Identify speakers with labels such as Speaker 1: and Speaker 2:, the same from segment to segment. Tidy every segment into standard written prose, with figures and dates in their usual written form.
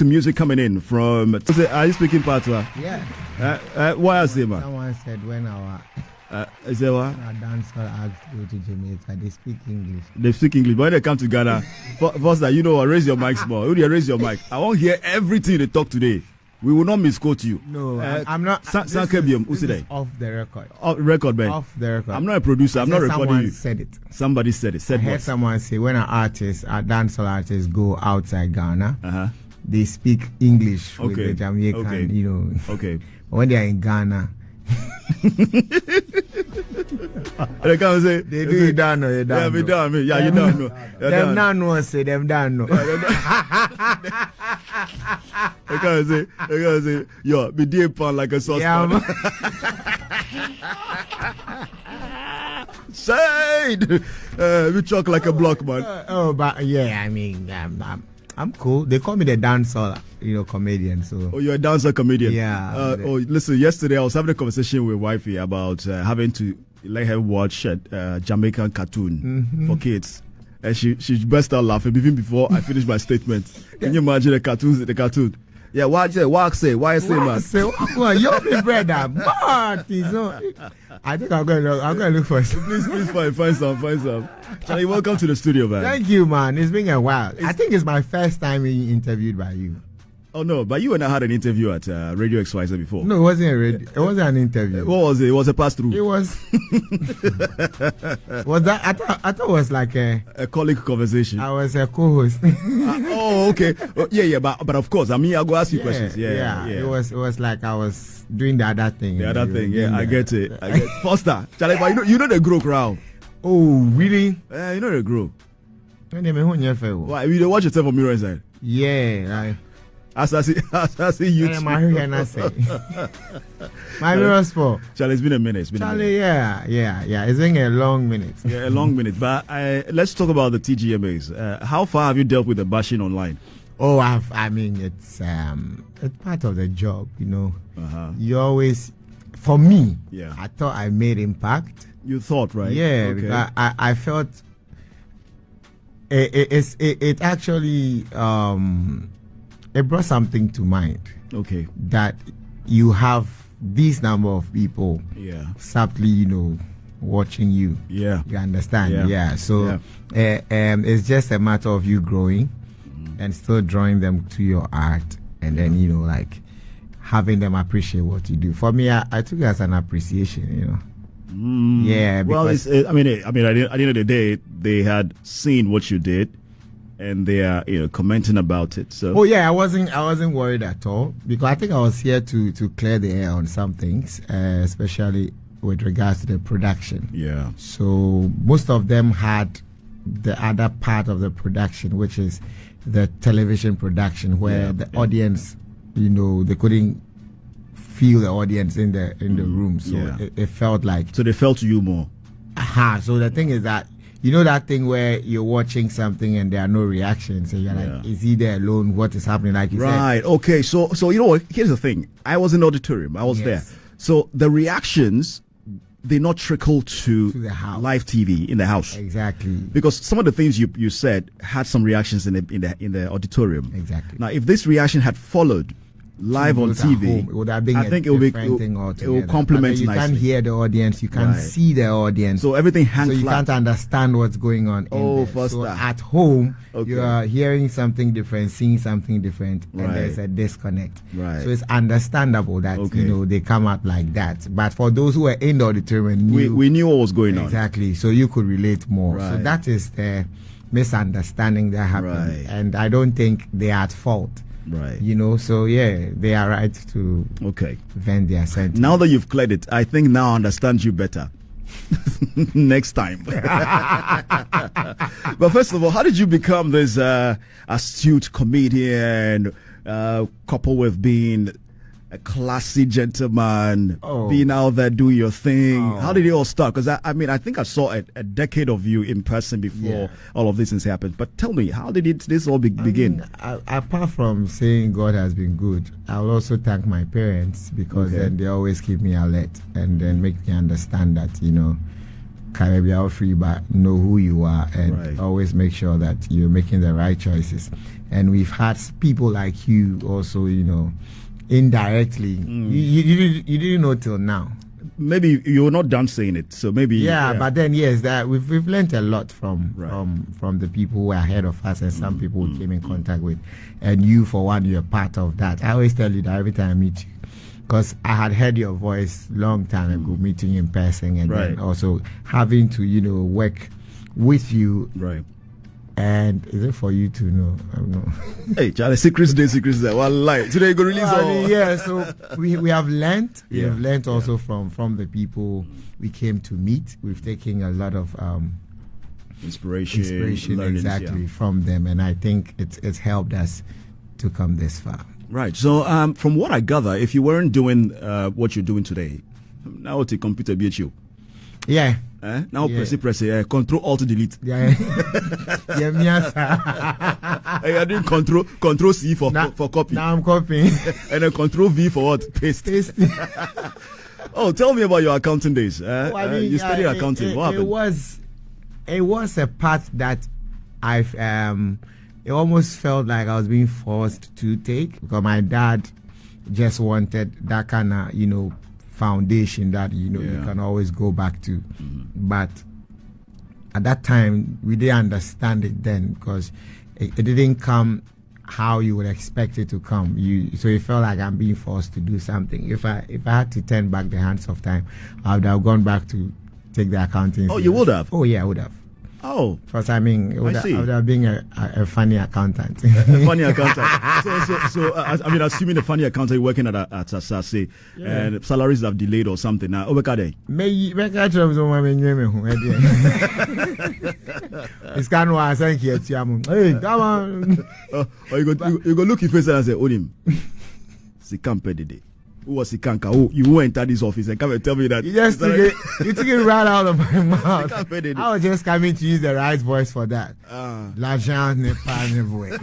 Speaker 1: To music coming in from. Are you speaking Patois?
Speaker 2: Yeah.
Speaker 1: Why I say, man?
Speaker 2: Someone said when our
Speaker 1: is there what?
Speaker 2: Our dancers asked to go to Jamaica, they speak English.
Speaker 1: They speak English, but when they come to Ghana, Foster, you know, raise your mic small. Raise your mic. I won't hear everything they talk today. We will not misquote you.
Speaker 2: No, I'm not.
Speaker 1: This is
Speaker 2: off the record.
Speaker 1: Off record, man.
Speaker 2: Off the record.
Speaker 1: I'm not a producer. I'm not recording you.
Speaker 2: Said it.
Speaker 1: Somebody said it.
Speaker 2: I heard someone say when a dancehall artist go outside Ghana, they speak English with the Jamaican, you know.
Speaker 1: Okay.
Speaker 2: When they are in Ghana,
Speaker 1: they can't say
Speaker 2: they do it down or you down.
Speaker 1: Yeah, we done. Yeah, you don't know.
Speaker 2: Them down no say them down no.
Speaker 1: They can't say, yo, be deep pan like a sauce pan. Shade. We talk like a block, man.
Speaker 2: But yeah, I mean, I'm cool. They call me the dancer, comedian. So.
Speaker 1: Oh, you're a dancer comedian.
Speaker 2: Yeah.
Speaker 1: Listen. Yesterday I was having a conversation with wifey about having to let her watch a Jamaican cartoon for kids, and she burst out laughing even before I finished my statement. Can you imagine the cartoon? Yeah, why say, man?
Speaker 2: Well, you're my brother, but I think I'm gonna look for some.
Speaker 1: Please find some. Charlie, welcome to the studio, man.
Speaker 2: Thank you, man. It's been a while. I think it's my first time being interviewed by you.
Speaker 1: Oh no, but you and I had an interview at Radio XYZ before.
Speaker 2: No, it wasn't it wasn't an interview.
Speaker 1: What was it? It was a pass through.
Speaker 2: It was. Was that? I thought it was like a
Speaker 1: colleague conversation.
Speaker 2: I was a co-host.
Speaker 1: Okay. Yeah. But of course, I mean, I'll go ask you questions. Yeah.
Speaker 2: It was like I was doing the other thing.
Speaker 1: The other thing. Yeah, I get it. Foster, Charlie, but you know the grow crowd.
Speaker 2: Oh, really?
Speaker 1: You know the grow.
Speaker 2: Why?
Speaker 1: You don't watch yourself on mirror inside.
Speaker 2: Yeah.
Speaker 1: Asaase YouTube.
Speaker 2: My mirror sport.
Speaker 1: Charlie, it's been a minute.
Speaker 2: Yeah. It's been a long minute.
Speaker 1: Yeah, a long minute. But let's talk about the TGMAs. How far have you dealt with the bashing online?
Speaker 2: Oh, it's part of the job, You always, for me, I thought I made impact.
Speaker 1: You thought, right?
Speaker 2: Yeah,
Speaker 1: okay.
Speaker 2: Because I felt it actually it brought something to mind.
Speaker 1: Okay.
Speaker 2: That you have this number of people subtly, watching you.
Speaker 1: Yeah.
Speaker 2: You understand? Yeah. So it's just a matter of you growing and still drawing them to your art, and then having them appreciate what you do. For me, I took it as an appreciation, Yeah.
Speaker 1: Well, at the end of the day, they had seen what you did, and they are commenting about it. So
Speaker 2: I wasn't worried at all, because I think I was here to clear the air on some things, especially with regards to the production.
Speaker 1: Yeah.
Speaker 2: So most of them had the other part of the production, which is the television production, where the audience, they couldn't feel the audience in the room, so it felt like.
Speaker 1: So they felt you more.
Speaker 2: So the thing is that. You know that thing where you're watching something and there are no reactions, and you're like, is he there alone? What is happening? Like you said.
Speaker 1: Right. Okay. So you know what? Here's the thing. I was in the auditorium. I was there. So the reactions, they not trickle to
Speaker 2: the house.
Speaker 1: Live TV in the house.
Speaker 2: Exactly.
Speaker 1: Because some of the things you said had some reactions in the auditorium.
Speaker 2: Exactly.
Speaker 1: Now, if this reaction had followed live on TV,
Speaker 2: it would have been
Speaker 1: it will complement
Speaker 2: you
Speaker 1: nicely.
Speaker 2: Can't hear the audience, you can't see the audience,
Speaker 1: so everything hangs
Speaker 2: so you
Speaker 1: flat.
Speaker 2: Can't understand what's going on. So at home, you are hearing something different, seeing something different, and there's a disconnect.
Speaker 1: Right.
Speaker 2: So it's understandable that they come out like that. But for those who were in the auditorium,
Speaker 1: we knew what was going on.
Speaker 2: Exactly. So you could relate more.
Speaker 1: Right.
Speaker 2: So that is the misunderstanding that happened, and I don't think they are at fault.
Speaker 1: Right.
Speaker 2: So they are right to vent their sentiments.
Speaker 1: Now that you've cleared it, I think now I understand you better. Next time. But first of all, how did you become this astute comedian, coupled with being a classy gentleman, being out there doing your thing? How did it all start? Because I think I saw a decade of you in person before all of these things happened. But tell me, how did this all begin?
Speaker 2: Apart from saying God has been good, I'll also thank my parents, because then they always keep me alert and then make me understand that Caribbean free, but know who you are and always make sure that you're making the right choices. And we've had people like you also, indirectly. You didn't know till now.
Speaker 1: Maybe you're not done saying it, so maybe.
Speaker 2: Yeah, but then yes, that we've learned a lot from the people who are ahead of us, and some people we came in contact with, and you for one, you're part of that. I always tell you that every time I meet you, because I had heard your voice long time ago, meeting in person, and then also having to work with you.
Speaker 1: Right.
Speaker 2: And is it for you to know? I don't know.
Speaker 1: Hey, Charlie, secrets there. One lie. Today you go release all.
Speaker 2: Yeah, so we have learned. We have learned also from the people we came to meet. We've taken a lot of
Speaker 1: inspiration
Speaker 2: learnings, exactly from them, and I think it's helped us to come this far.
Speaker 1: Right. So from what I gather, if you weren't doing what you're doing today, now it's a computer BHU.
Speaker 2: Yeah.
Speaker 1: Now press Control Alt Delete.
Speaker 2: Yeah.
Speaker 1: I doing Control C for copy.
Speaker 2: Now I'm copying.
Speaker 1: And then Control V for what? Paste. Oh, tell me about your accounting days. You studied accounting. What happened?
Speaker 2: It was a path that I've it almost felt like I was being forced to take, because my dad just wanted that kind of foundation that you can always go back to. But at that time we didn't understand it then, because it didn't come how you would expect it to come. So it felt like I'm being forced to do something. If I had to turn back the hands of time, I would have gone back to take the accounting.
Speaker 1: Oh, you would have?
Speaker 2: Oh yeah, I would have.
Speaker 1: Oh,
Speaker 2: because I would have been a funny accountant.
Speaker 1: A funny accountant. So assuming a funny accountant, you're working at Asaase, and salaries have delayed or something. Now, Obekade.
Speaker 2: It's kind of why I thank you. Hey, come on.
Speaker 1: You go look your face and say, "Odim, si campe dede." Who was Ikanka? Oh, you enter this office and come and tell me that.
Speaker 2: You took it right out of my mouth. I was just coming to use the right voice for that. L'argent n'est pas nevoué.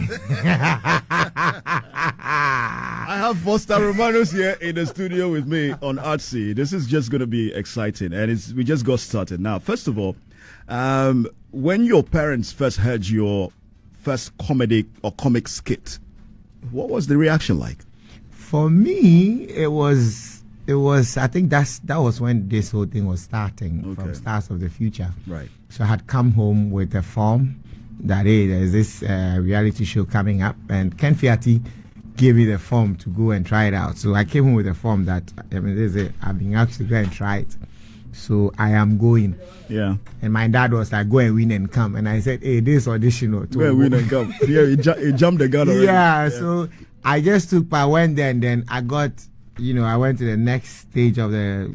Speaker 1: I have Foster Romanus here in the studio with me on Arty. This is just going to be exciting, and we just got started. Now, first of all, when your parents first heard your first comedy or comic skit, what was the reaction like?
Speaker 2: For me, it was. I think that was when this whole thing was starting, from Stars of the Future.
Speaker 1: Right.
Speaker 2: So I had come home with a form that there's this reality show coming up, and Ken Fiati gave me the form to go and try it out. So I came home with a form that I've been asked to go and try it. So I am going.
Speaker 1: Yeah.
Speaker 2: And my dad was like, "Go and win and come." And I said, "Hey, this audition or two."
Speaker 1: Go and win and come. Yeah, he jumped the gun already.
Speaker 2: Yeah. So I just took part, went there, and then I got, I went to the next stage of the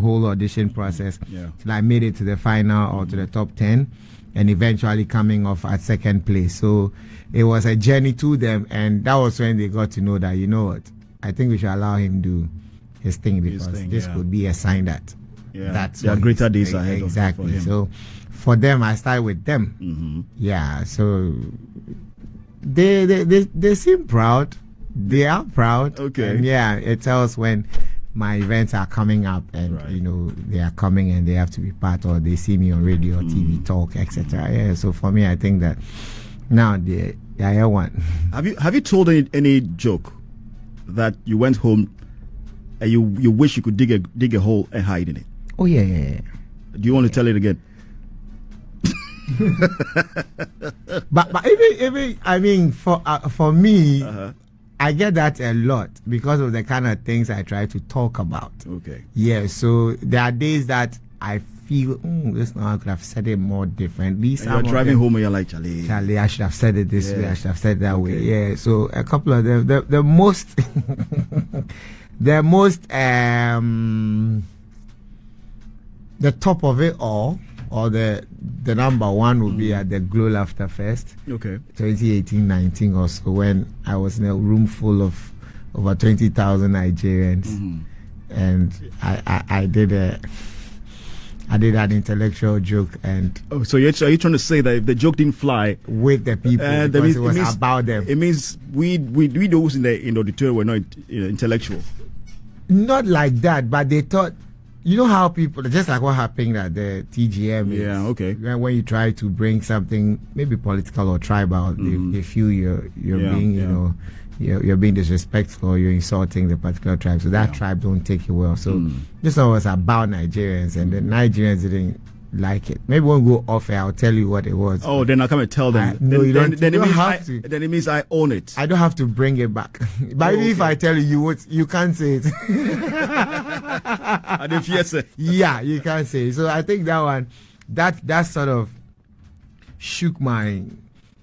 Speaker 2: whole audition process.
Speaker 1: Yeah.
Speaker 2: Till I made it to the final or to the top 10, and eventually coming off at second place. So it was a journey to them, and that was when they got to know that, you know what, I think we should allow him do his thing, because this could be a sign that that's
Speaker 1: there are greater days ahead.
Speaker 2: Exactly.
Speaker 1: For him.
Speaker 2: So for them, I started with them.
Speaker 1: Mm-hmm.
Speaker 2: Yeah. So they seem proud. They are proud.
Speaker 1: Okay.
Speaker 2: And it tells when my events are coming up, and they are coming and they have to be part, or they see me on radio, TV talk, etc. Yeah. So for me, I think that now they are one.
Speaker 1: Have you told any joke that you went home and you wish you could dig a hole and hide in it?
Speaker 2: Oh yeah.
Speaker 1: Do you want to tell it again?
Speaker 2: but even I mean, for me, I get that a lot because of the kind of things I try to talk about.
Speaker 1: Okay.
Speaker 2: Yeah. So there are days that I feel, this now I could have said it more differently.
Speaker 1: You're driving home and you're like, Charlie,
Speaker 2: I should have said it this way. I should have said it that way. Yeah. So a couple of them, the most, the top of it all, or the number one would be at the Glow Laughter Fest.
Speaker 1: Okay.
Speaker 2: 2018-19 or so, when I was in a room full of over 20,000 Nigerians, and I did an intellectual joke. And
Speaker 1: so are you trying to say that if the joke didn't fly
Speaker 2: with the people, because it was about them?
Speaker 1: It means we those in the auditorium were not intellectual.
Speaker 2: Not like that, but they thought you know how people, just like what happened at the TGM.
Speaker 1: Yeah, okay.
Speaker 2: When you try to bring something maybe political or tribal, they feel you're being, you know, you're being disrespectful or you're insulting the particular tribe. So that tribe don't take it well. So this one was about Nigerians, and the Nigerians didn't like it. Maybe when we go off air, I'll tell you what it was.
Speaker 1: Oh, then I'll come and tell them.
Speaker 2: No, you don't. Then
Speaker 1: it means I own it.
Speaker 2: I don't have to bring it back. But if I tell you, you can't say it.
Speaker 1: And if yes,
Speaker 2: yeah, you can't say it. So I think that one, that sort of shook my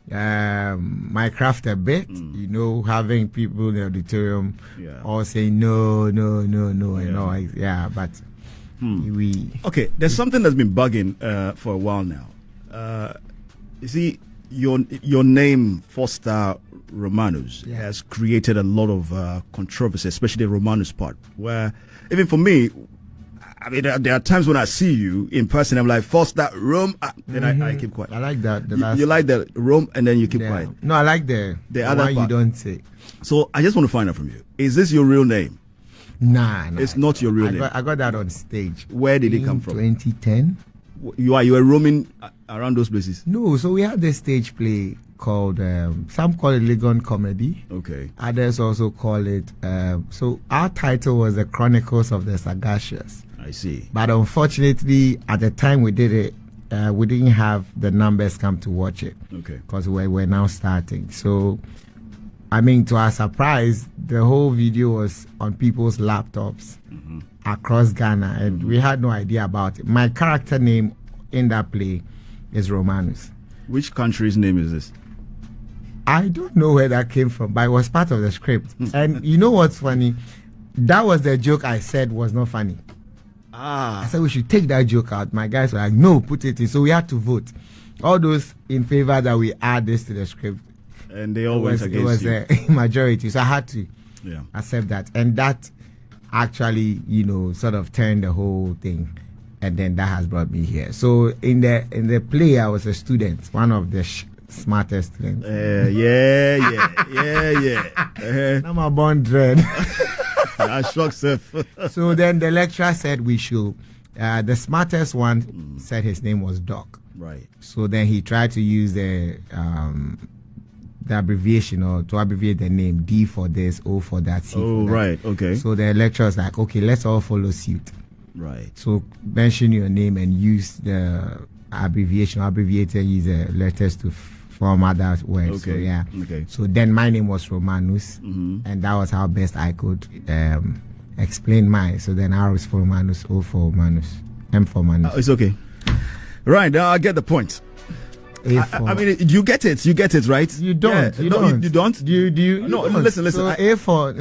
Speaker 2: my craft a bit. You know, having people in the auditorium all saying no, and all. Yeah, but.
Speaker 1: Okay, there's something that's been bugging for a while now. You see, your name, Foster Romanus, has created a lot of controversy, especially the Romanus part, where even for me, I mean, there are times when I see you in person, I'm like, Foster Rom, then I keep quiet.
Speaker 2: I like that.
Speaker 1: You like the Rom, and then you keep quiet.
Speaker 2: No, I like the
Speaker 1: other
Speaker 2: one
Speaker 1: part.
Speaker 2: You don't say.
Speaker 1: So I just want to find out from you, is this your real name?
Speaker 2: Nah,
Speaker 1: it's not your real name.
Speaker 2: I got that on stage.
Speaker 1: Where did it come from?
Speaker 2: 2010.
Speaker 1: You were roaming around those places?
Speaker 2: No, so we had this stage play called, some call it Legon Comedy.
Speaker 1: Okay.
Speaker 2: Others also call it, so our title was The Chronicles of the Sagacious.
Speaker 1: I see.
Speaker 2: But unfortunately, at the time we did it, we didn't have the numbers come to watch it.
Speaker 1: Okay.
Speaker 2: Because we're now starting. So, I mean, to our surprise, the whole video was on people's laptops across Ghana, and we had no idea about it. My character name in that play is Romanus.
Speaker 1: Which country's name is this?
Speaker 2: I don't know where that came from, but it was part of the script. And you know what's funny? That was the joke I said was not funny. I said we should take that joke out. My guys were like, no, put it in. So we had to vote. All those in favor that we add this to the script.
Speaker 1: And they always against you.
Speaker 2: It was a majority, so I had to accept that, and that actually, you know, sort of turned the whole thing, and then that has brought me here. So in the play, I was a student, one of the smartest students. I'm a born dread.
Speaker 1: I shocked self.
Speaker 2: So then the lecturer said we should. The smartest one said his name was Doc.
Speaker 1: Right.
Speaker 2: So then he tried to use the abbreviation, or to abbreviate the name, D for this, O for that, C for that.
Speaker 1: Right, okay.
Speaker 2: So the lecturer was like, okay, let's all follow suit.
Speaker 1: Right.
Speaker 2: So mention your name and use the abbreviation, abbreviate and use the letters to form other words.
Speaker 1: Okay.
Speaker 2: So, yeah.
Speaker 1: Okay.
Speaker 2: So then my name was Romanus, and that was how best I could explain mine. So then R is for Romanus, O for Romanus, M for Manus.
Speaker 1: It's okay. Right, now I get the point. I mean, you get it, right?
Speaker 2: You don't.
Speaker 1: Yeah.
Speaker 2: You
Speaker 1: don't.
Speaker 2: You
Speaker 1: don't?
Speaker 2: Do you?
Speaker 1: No,
Speaker 2: don't.
Speaker 1: listen.
Speaker 2: So A for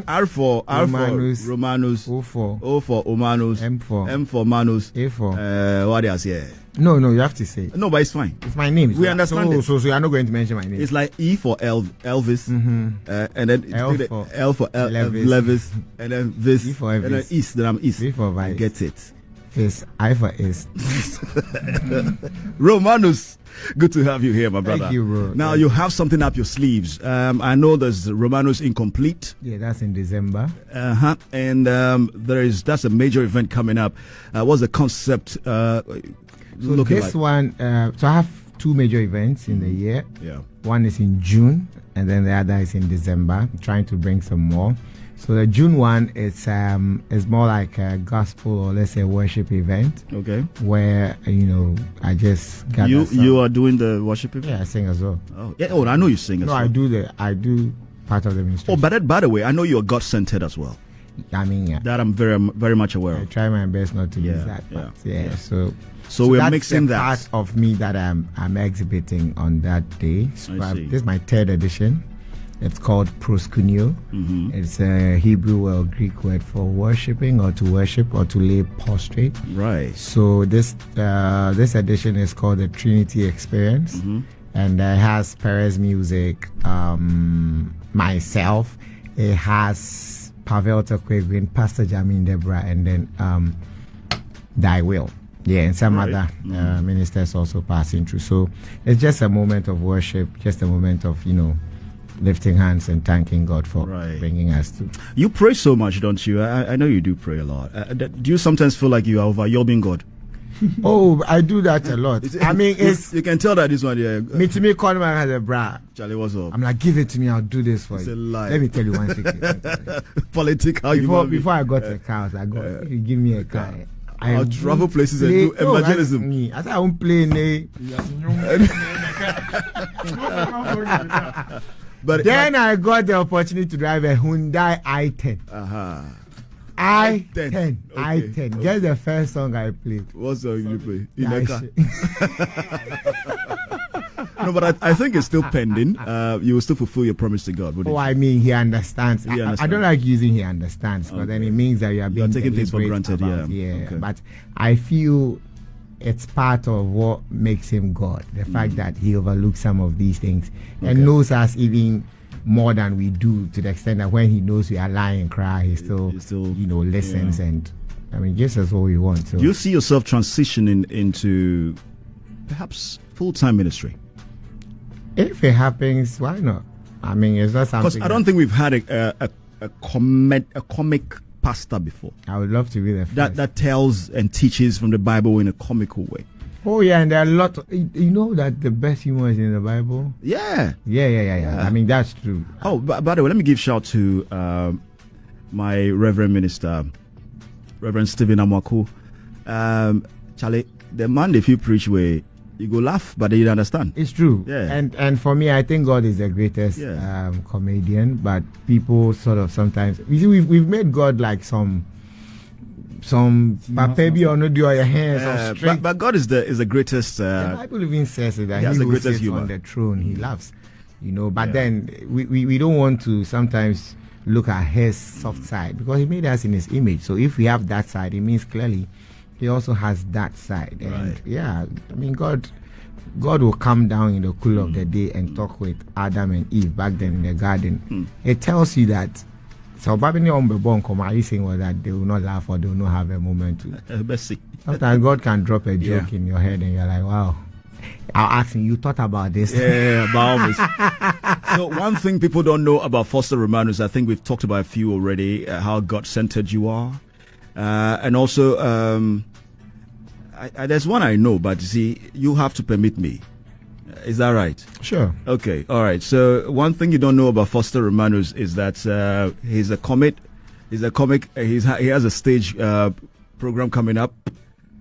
Speaker 1: R for Romanus.
Speaker 2: O for
Speaker 1: Omanus. M for Manus.
Speaker 2: A for
Speaker 1: what else? Yeah.
Speaker 2: No, you have to say.
Speaker 1: No, but it's fine.
Speaker 2: It's my name.
Speaker 1: We understand it.
Speaker 2: So you're not going to mention my name.
Speaker 1: It's like E for Elvis, and then L for Levis, and then this,
Speaker 2: E for Elvis,
Speaker 1: and then East. Then I'm East.
Speaker 2: V for Vice.
Speaker 1: I get it.
Speaker 2: Face, I for East.
Speaker 1: Romanus, good to have you here, my brother.
Speaker 2: Thank you, bro.
Speaker 1: Now you have something up your sleeves. I know there's Romanus Incomplete.
Speaker 2: Yeah, that's in December.
Speaker 1: And that's a major event coming up. What's the concept?
Speaker 2: So this one, so I have two major events in the year.
Speaker 1: Yeah.
Speaker 2: One is in June, and then the other is in December. I'm trying to bring some more. So the June one is more like a gospel, or let's say worship event.
Speaker 1: Okay.
Speaker 2: Where I just got
Speaker 1: you are doing the worship event.
Speaker 2: Yeah, I sing as well.
Speaker 1: Oh yeah. Oh, I know you sing as well.
Speaker 2: No, I do part of the ministry.
Speaker 1: Oh, but by the way, I know you are God centered as well.
Speaker 2: I mean, yeah.
Speaker 1: That I'm very very much aware of.
Speaker 2: I try my best not to use that. But yeah. So
Speaker 1: we're
Speaker 2: that's
Speaker 1: mixing that
Speaker 2: part of me that I'm exhibiting on that day. So this is my third edition. It's called proskuneo. It's a Hebrew or Greek word for worshipping, or to worship, or to lay prostrate.
Speaker 1: Right.
Speaker 2: So this edition is called the Trinity Experience, and it has Perez music, myself. It has Pavel Tokwegwin, Pastor Jamin Deborah, and then Thy Will. Yeah, and some other ministers also passing through. So it's just a moment of worship, just a moment of lifting hands and thanking God for bringing us to.
Speaker 1: You pray so much, don't you? I know you do pray a lot. Do you sometimes feel like you are overwhelming God?
Speaker 2: Oh, I do that a lot. I mean, it's
Speaker 1: you can tell that this one, yeah.
Speaker 2: Me to me, Coleman has a bra.
Speaker 1: Charlie, what's up?
Speaker 2: I'm like, give it to me. I'll do this for
Speaker 1: it's
Speaker 2: you.
Speaker 1: A lie.
Speaker 2: Let me tell you one secret.
Speaker 1: Political.
Speaker 2: Before I got a car, I go. If you give me a car,
Speaker 1: I'll travel places and do evangelism.
Speaker 2: I said I won't play. But then I got the opportunity to drive a Hyundai i10. I-10. I-10. Guess the first song I played.
Speaker 1: What song you play? No, but I think it's still pending. You will still fulfill your promise to God.
Speaker 2: I mean, he understands. I don't like using he understands, but then it means that you're
Speaker 1: taking things for granted.
Speaker 2: Okay. But I feel it's part of what makes him God. The fact that he overlooks some of these things and knows us even more than we do, to the extent that when he knows we are lying and cry, he still listens and I mean, just as what we want. So.
Speaker 1: Do you see yourself transitioning into perhaps full-time ministry?
Speaker 2: If it happens, why not? I mean, it's not something.
Speaker 1: Because I don't think we've had a comic pastor before.
Speaker 2: I would love to be the first.
Speaker 1: That tells and teaches from the Bible in a comical way.
Speaker 2: Oh yeah, and there are a lot. You know that the best humor is in the Bible.
Speaker 1: Yeah.
Speaker 2: I mean, that's true.
Speaker 1: Oh, by the way, let me give shout to my Reverend Minister, Reverend Stephen Amwaku. Charlie, the man, if you preach way, you go laugh, but you understand.
Speaker 2: It's true.
Speaker 1: Yeah.
Speaker 2: And for me, I think God is the greatest comedian. But people sort of sometimes, you see, we've made God like some baby or not do your hands
Speaker 1: but God is the greatest.
Speaker 2: The Bible even says that he who sits on the throne, he loves, But then we don't want to sometimes look at his soft side, because he made us in his image. So if we have that side, it means clearly he also has that side. And I mean, God will come down in the cool of the day and talk with Adam and Eve back then in the garden. It tells you that. So, are you saying that they will not laugh or they will not have a moment to? Sometimes God can drop a joke in your head and you're like, wow. I'll ask you thought about this?
Speaker 1: Yeah, about So, one thing people don't know about Foster Romanus, I think we've talked about a few already, how God-centered you are. And also, there's one I know, but you see, you have to permit me. Is that right?
Speaker 2: Sure.
Speaker 1: Okay. All right. So one thing you don't know about Foster Romanus is that he's a comic. He has a stage program coming up,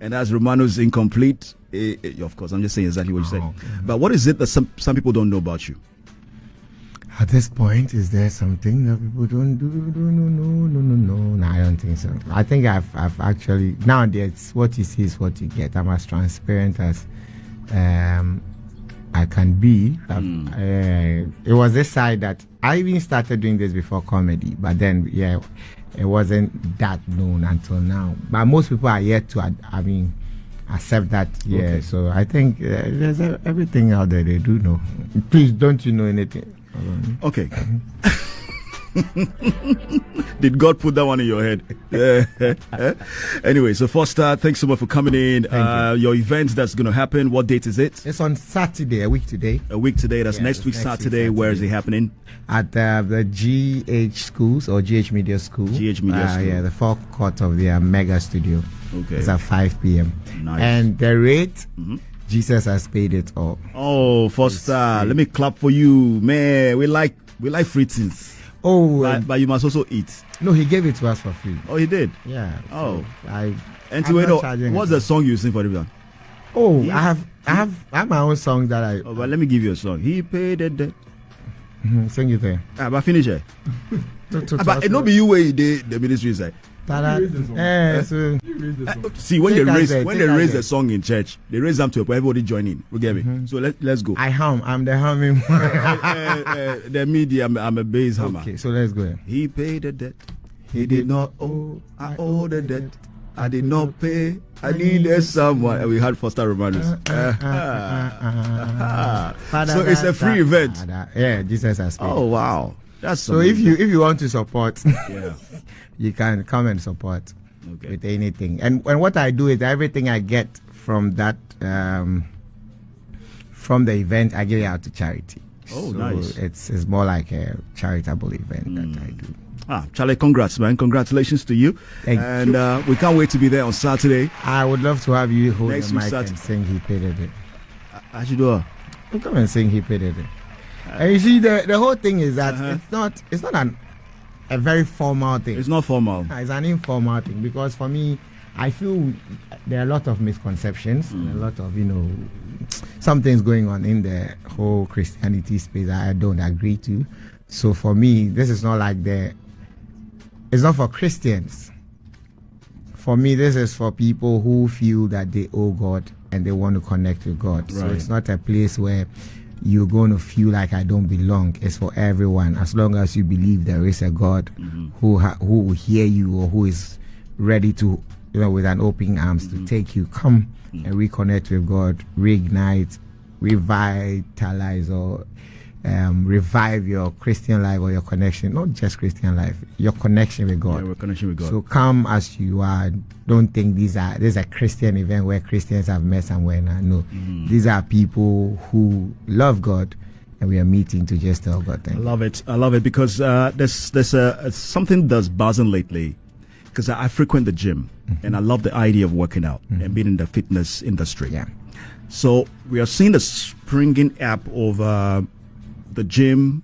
Speaker 1: and as Romanus Incomplete. Of course, I'm just saying exactly what you said.
Speaker 2: Okay.
Speaker 1: But what is it that some people don't know about you?
Speaker 2: At this point, is there something that people don't do? No, I don't think so. I think I've actually, nowadays, what you see is what you get. I'm as transparent as I can be. It was this side that I even started doing this before comedy, but then it wasn't that known until now. But most people are yet to accept that. Okay. So I think there's everything out there they do know. Please, don't you know anything?
Speaker 1: Okay. Did God put that one in your head? Anyway, so Foster, thanks so much for coming in. Your event that's going to happen, what date is it?
Speaker 2: It's on Saturday, a week today.
Speaker 1: That's next week Saturday. Where is it happening?
Speaker 2: At the GH schools or GH Media School.
Speaker 1: GH Media School.
Speaker 2: Yeah, the forecourt of their mega studio.
Speaker 1: Okay.
Speaker 2: It's at 5 p.m.
Speaker 1: Nice.
Speaker 2: And the rate, Jesus has paid it all.
Speaker 1: Oh, Foster, let me clap for you, man. We like free things.
Speaker 2: Oh,
Speaker 1: but you must also eat.
Speaker 2: No, he gave it to us for free.
Speaker 1: Oh, he did.
Speaker 2: Yeah.
Speaker 1: Oh,
Speaker 2: and
Speaker 1: what's the song you sing for everyone?
Speaker 2: Oh, I have my own song that I.
Speaker 1: Oh, but let me give you a song. He paid the debt.
Speaker 2: Sing it there.
Speaker 1: But finish it. But it not be you where the ministry is like. See, when they raise the song in church, they raise them to a point everybody join in. You get me? So let's go.
Speaker 2: I'm the humming.
Speaker 1: The media, I'm a bass hammer.
Speaker 2: Okay, so let's go.
Speaker 1: He paid the debt. He did not owe. I owe the debt. I did not pay. I needed someone. And we had Foster Romanus. So it's a free event.
Speaker 2: Yeah, Jesus has paid.
Speaker 1: Oh wow. That's
Speaker 2: so if you want to support, you can come and support with anything. And what I do is everything I get from that from the event, I give it out to charity.
Speaker 1: Oh,
Speaker 2: so
Speaker 1: nice.
Speaker 2: It's more like a charitable event that I do.
Speaker 1: Charlie, congrats, man. Congratulations to you.
Speaker 2: Thank
Speaker 1: and
Speaker 2: you.
Speaker 1: We can't wait to be there on Saturday.
Speaker 2: I would love to have you hold
Speaker 1: Next
Speaker 2: the
Speaker 1: week
Speaker 2: mic
Speaker 1: Saturday.
Speaker 2: and sing He Paid It.
Speaker 1: I should do.
Speaker 2: Come and sing He Paid It. And you see, the whole thing is that it's not a very formal thing.
Speaker 1: It's not formal.
Speaker 2: It's an informal thing, because for me, I feel there are a lot of misconceptions and a lot of, some things going on in the whole Christianity space that I don't agree to. So for me, this is not like it's not for Christians. For me, this is for people who feel that they owe God and they want to connect with God. Right. So it's not a place where you're going to feel like I don't belong. It's for everyone, as long as you believe there is a God who will hear you, or who is ready to, with an open arms to take you. Come and reconnect with God, reignite, revitalize, or revive your Christian life, or your connection, not just Christian life, your connection with God.
Speaker 1: Yeah, connection with God.
Speaker 2: So come as you are. Don't think this is a Christian event where Christians have met somewhere now. No, these are people who love God, and we are meeting to just tell God thank you.
Speaker 1: I love it because there's something that's buzzing lately. Because I frequent the gym, and I love the idea of working out and being in the fitness industry.
Speaker 2: Yeah.
Speaker 1: So we are seeing the springing up of the gym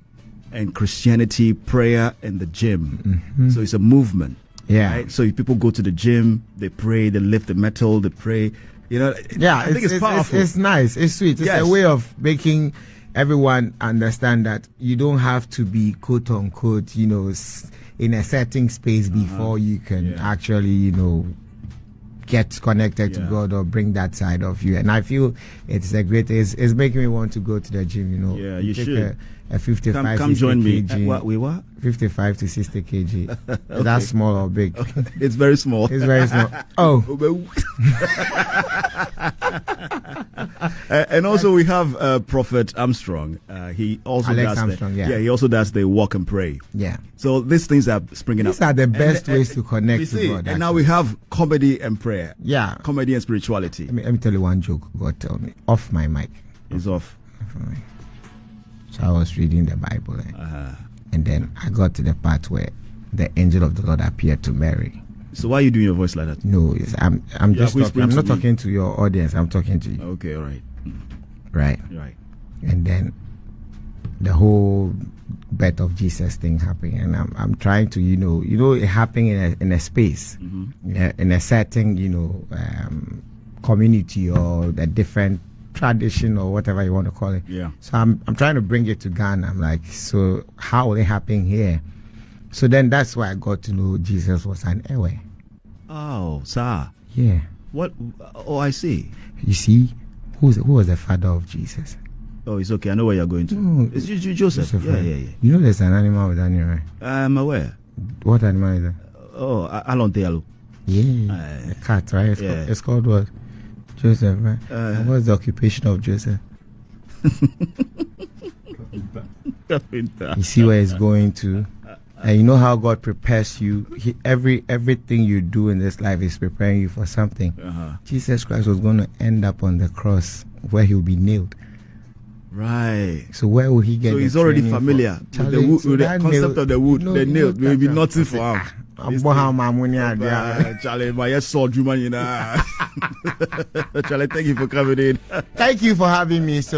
Speaker 1: and Christianity, prayer and the gym. So it's a movement.
Speaker 2: Yeah.
Speaker 1: Right? So if people go to the gym, they pray, they lift the metal, they pray. I think it's powerful.
Speaker 2: It's nice. It's sweet. It's a way of making everyone understand that you don't have to be quote unquote, in a certain space before you can actually, get connected to God or bring that side of you. And I feel it's it's making me want to go to the gym,
Speaker 1: Yeah, you should.
Speaker 2: A 55
Speaker 1: come
Speaker 2: 60
Speaker 1: join me.
Speaker 2: kg.
Speaker 1: What?
Speaker 2: 55 to 60 kg.
Speaker 1: Okay.
Speaker 2: That's small or big?
Speaker 1: It's very small.
Speaker 2: It's very small. Oh.
Speaker 1: And also we have Prophet Armstrong. He also
Speaker 2: Alex
Speaker 1: does
Speaker 2: Armstrong,
Speaker 1: he also does the walk and pray.
Speaker 2: Yeah.
Speaker 1: So these things are springing up.
Speaker 2: These are the best ways to connect with God.
Speaker 1: And now we have comedy and prayer.
Speaker 2: Yeah.
Speaker 1: Comedy and spirituality.
Speaker 2: Let me tell you one joke God told me. Off my mic.
Speaker 1: It's off.
Speaker 2: So I was reading the Bible, and then I got to the part where the angel of the Lord appeared to Mary.
Speaker 1: So why are you doing your voice like that?
Speaker 2: No, I'm just talking. I'm not talking to your audience. I'm talking to you.
Speaker 1: Okay, all right.
Speaker 2: Right. And then the whole birth of Jesus thing happened, and I'm trying to it happening in a space, in a certain community or a different tradition or whatever you want to call it.
Speaker 1: Yeah.
Speaker 2: So I'm trying to bring it to Ghana. I'm like, so how will it happen here? So then that's why I got to know Jesus was an Ewe.
Speaker 1: Oh, sir.
Speaker 2: Yeah.
Speaker 1: What? Oh, I see.
Speaker 2: You see, who was the father of Jesus?
Speaker 1: Oh, it's okay. I know where you're going to.
Speaker 2: No,
Speaker 1: it's Joseph. Yeah.
Speaker 2: You know there's an animal with Daniel, right?
Speaker 1: I'm aware.
Speaker 2: What animal is that?
Speaker 1: Oh, Alontealo.
Speaker 2: Yeah. A cat, right? It's called what? Joseph, right? And what's the occupation of Joseph? You see where it's going to, and you know how God prepares you. Everything you do in this life is preparing you for something. Jesus Christ was going to end up on the cross where he will be nailed.
Speaker 1: Right.
Speaker 2: So where will he get?
Speaker 1: So he's already familiar with the concept of the wood. The nail will be nothing for him. Charlie, my sword, Charlie, thank you for coming in.
Speaker 2: Thank you for having me. So.